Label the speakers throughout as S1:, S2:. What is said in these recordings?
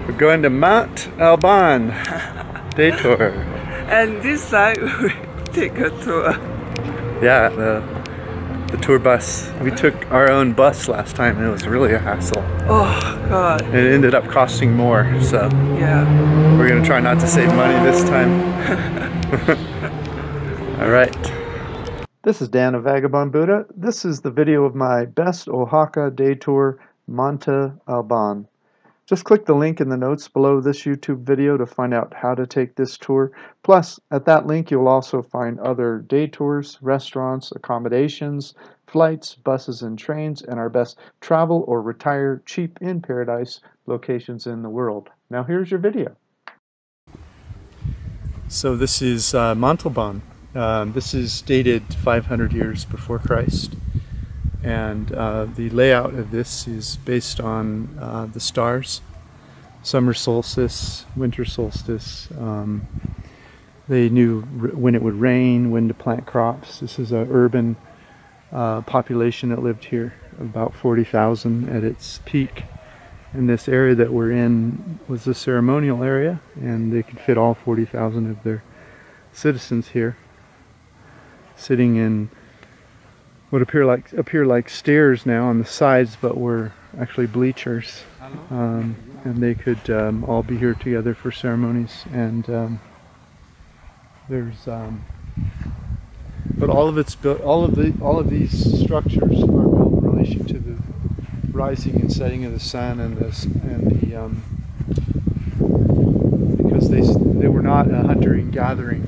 S1: We're going to Monte Alban day tour.
S2: And this side we take a tour.
S1: Yeah, the tour bus. We took our own bus last time and it was really a hassle.
S2: Oh God.
S1: It ended up costing more, so
S2: yeah,
S1: we're gonna try not to save money this time. Alright. This is Dan of Vagabond Buddha. This is the video of my best Oaxaca day tour, Monte Alban. Just click the link in the notes below this YouTube video to find out how to take this tour. Plus, at that link you'll also find other day tours, restaurants, accommodations, flights, buses and trains, and our best travel or retire cheap in paradise locations in the world. Now here's your video. So this is Monte Alban. This is dated 500 years before Christ. And the layout of this is based on the stars, summer solstice, winter solstice. They knew when it would rain, when to plant crops. This is an urban population that lived here, about 40,000 at its peak. And this area that we're in was a ceremonial area, and they could fit all 40,000 of their citizens here, sitting in what appear like stairs now on the sides, but were actually bleachers, and they could all be here together for ceremonies. And but all of it's built. All of these structures are built in relation to the rising and setting of the sun, because they were not a hunter and gathering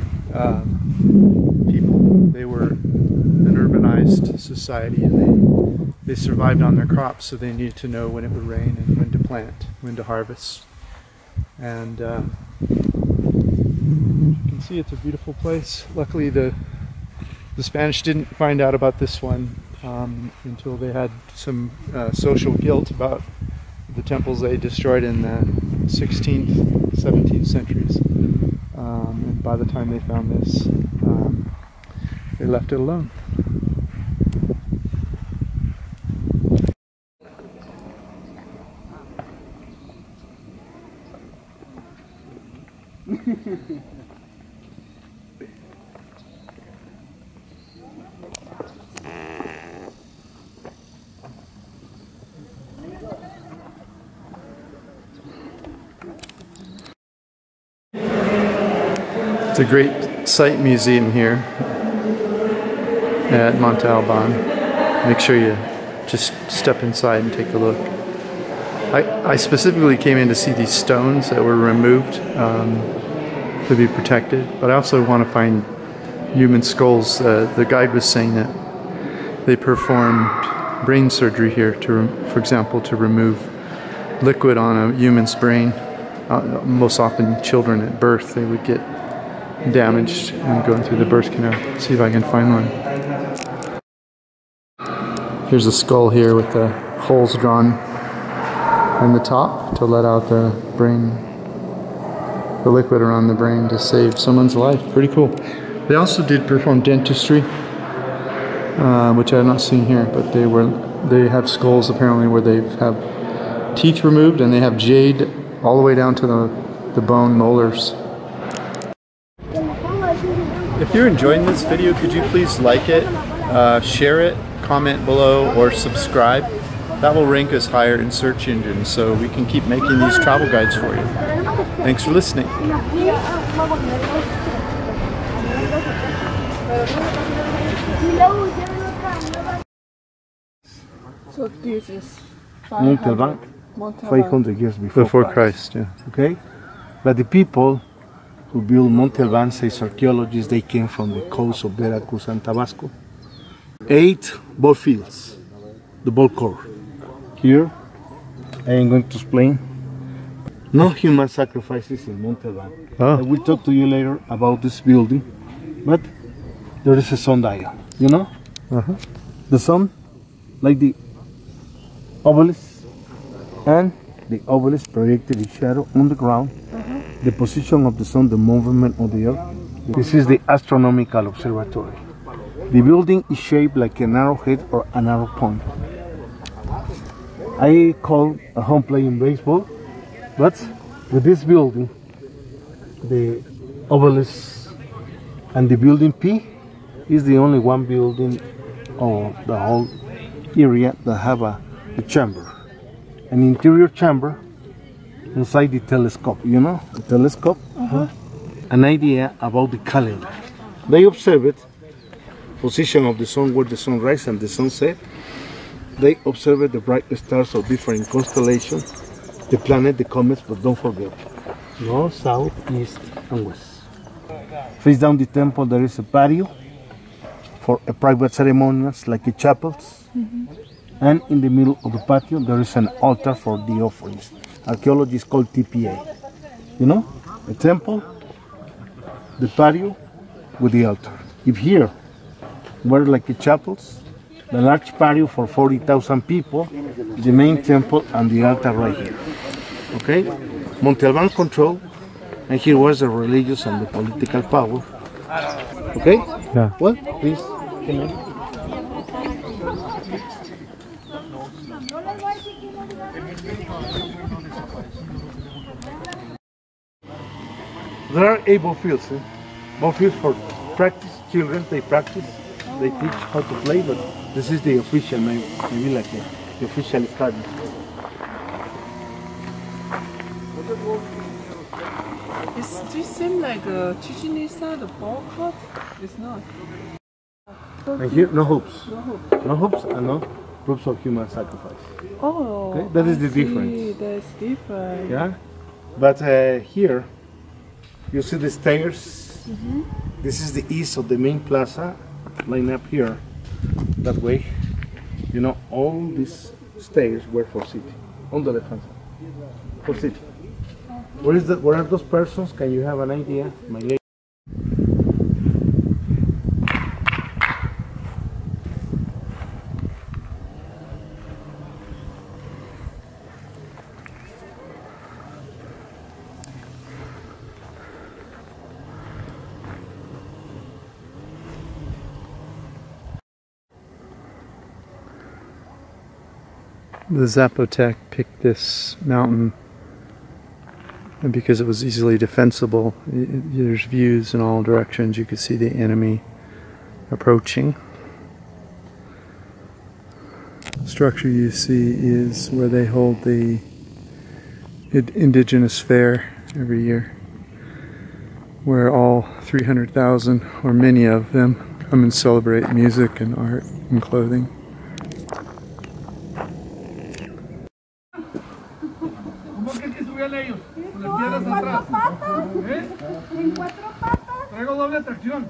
S1: people. They were an urbanized society, and they survived on their crops, so they needed to know when it would rain and when to plant, when to harvest. And you can see it's a beautiful place. Luckily the Spanish didn't find out about this one until they had some social guilt about the temples they destroyed in the 16th, 17th centuries. And by the time they found this, they left it alone. It's a great site museum here at Monte Alban. Make sure you just step inside and take a look. I specifically came in to see these stones that were removed to be protected, but I also want to find human skulls. The guide was saying that they performed brain surgery here, for example, to remove liquid on a human's brain. Most often children at birth, they would get damaged and going through the birth canal. Let's see if I can find one. Here's a skull here with the holes drawn in the top to let out the brain, the liquid around the brain to save someone's life. Pretty cool. They also did perform dentistry, which I have not seen here, but they have skulls apparently where they have teeth removed, and they have jade all the way down to the bone molars. If you're enjoying this video, could you please like it, share it, comment below, or subscribe? That will rank us higher in search engines so we can keep making these travel guides for you. Thanks for listening.
S2: So this is
S3: Monte Alban, 500 years before
S1: Christ, yeah.
S3: Okay? But the people who built Monte Alban, says archaeologists, they came from the coast of Veracruz and Tabasco. 8 ball fields, the ball core. Here, I am going to explain. No human sacrifices in Monte Alban.
S1: Oh.
S3: I will talk to you later about this building, but there is a sundial, you know? The sun, like the obelisk, and the obelisk projected a shadow on the ground. The position of the sun, the movement of the earth. This is the astronomical observatory. The building is shaped like an arrowhead or an arrow point. I call a home playing baseball, but with this building, the obelisk and the building P is the only one building of the whole area that have a chamber, an interior chamber inside the telescope. You know, the telescope. An idea about the calendar. They observed position of the sun, where the sun rises and the sun set. They observed the bright stars of different constellations, the planet, the comets, but don't forget, north, south, east, and west. Face down the temple, there is a patio for a private ceremonials, like the chapels. And in the middle of the patio, there is an altar for the offerings. Archaeology is called TPA. You know, a temple, the patio with the altar. If here were like the chapels, the large patio for 40,000 people, the main temple and the altar right here. Okay? Monte Alban control, and here was the religious and the political power. Okay?
S1: Yeah.
S3: Well, please, come in. There are able fields, more fields for practice. Children, they practice, they teach how to play, but this is the official, maybe like the official stadium.
S2: Does this seem like a Chichen Itza, the ball court? It's not.
S3: And here, no hoops.
S2: No hope.
S3: No hoops and no proofs of human sacrifice.
S2: Oh,
S3: Okay, that is the
S2: I see.
S3: difference.
S2: That's different.
S3: Yeah? But here, you see the stairs. This is the east of the main plaza, line up here, that way. You know, all these stairs were for city, on the left hand side, for city. Where are those persons? Can you have an idea, my lady?
S1: The Zapotec picked this mountain and because it was easily defensible. There's views in all directions. You could see the enemy approaching. The structure you see is where they hold the indigenous fair every year, where all 300,000 or many of them come and celebrate music and art and clothing.
S3: Traigo doble tracción.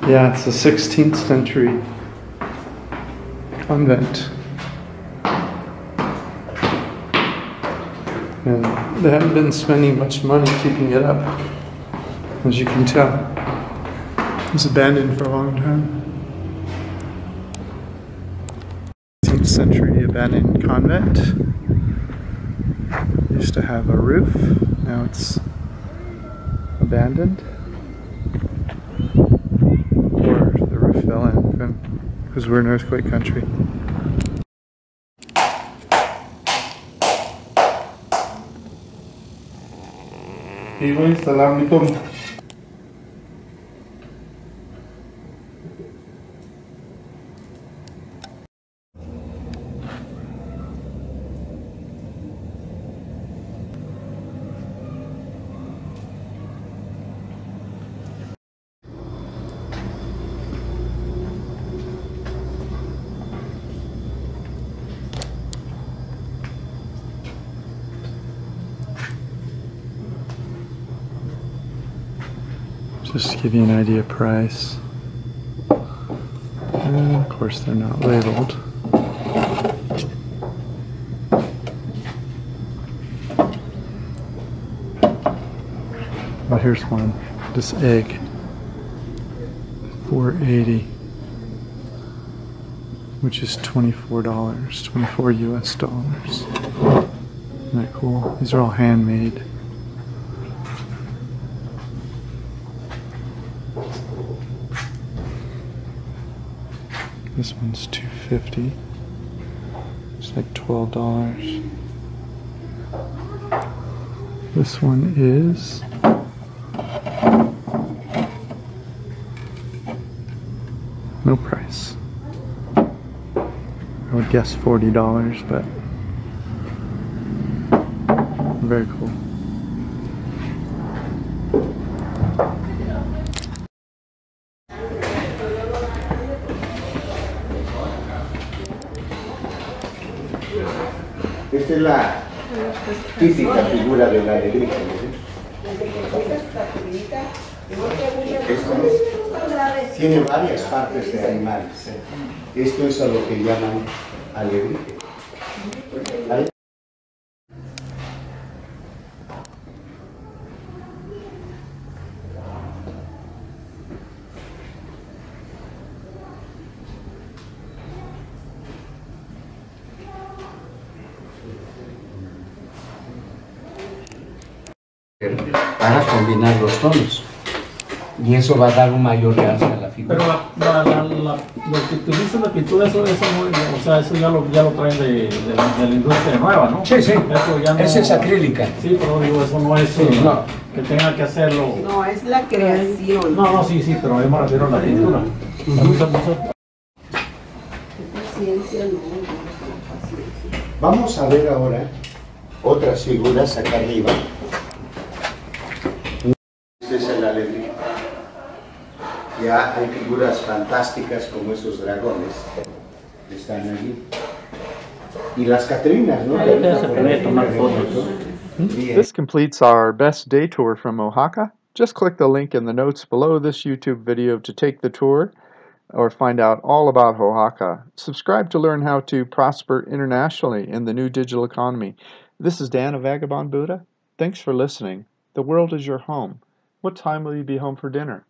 S1: Yeah, it's a 16th century convent. And they haven't been spending much money keeping it up, as you can tell. It was abandoned for a long time. 16th century abandoned convent. Used to have a roof, now it's abandoned. Or the roof fell in because we're in earthquake country.
S3: Y voy a instalar mi torno.
S1: Just to give you an idea of price. And of course they're not labeled. Oh, here's one. This egg. $4.80. Which is $24. 24 US dollars. Isn't that cool? These are all handmade. This one's $2.50. It's like $12. This one is no price. I would guess $40, but very cool.
S3: Esta es la típica figura de la alegría. Tiene varias partes de animales. Esto es a lo que llaman alegría. Para combinar los tonos y eso va a dar un mayor realce a la figura.
S4: Pero lo que utilizan la pintura, eso no, o sea, eso ya lo traen de la industria nueva, ¿no?
S3: Sí, sí,
S4: eso ya no,
S3: esa es acrílica.
S4: Sí, pero digo, eso no es
S3: Sí, no.
S4: que tenga que hacerlo.
S2: No, es la creación.
S4: No, sí, pero yo me refiero a la pintura.
S3: Vamos a ver ahora otras figuras acá arriba. Este es el alegría. Ya hay figuras fantásticas como esos dragones que están allí. Y las Catrinas, ¿no?
S1: This completes our best day tour from Oaxaca. Just click the link in the notes below this YouTube video to take the tour or find out all about Oaxaca. Subscribe to learn how to prosper internationally in the new digital economy. This is Dan of Vagabond Buddha. Thanks for listening. The world is your home. What time will you be home for dinner?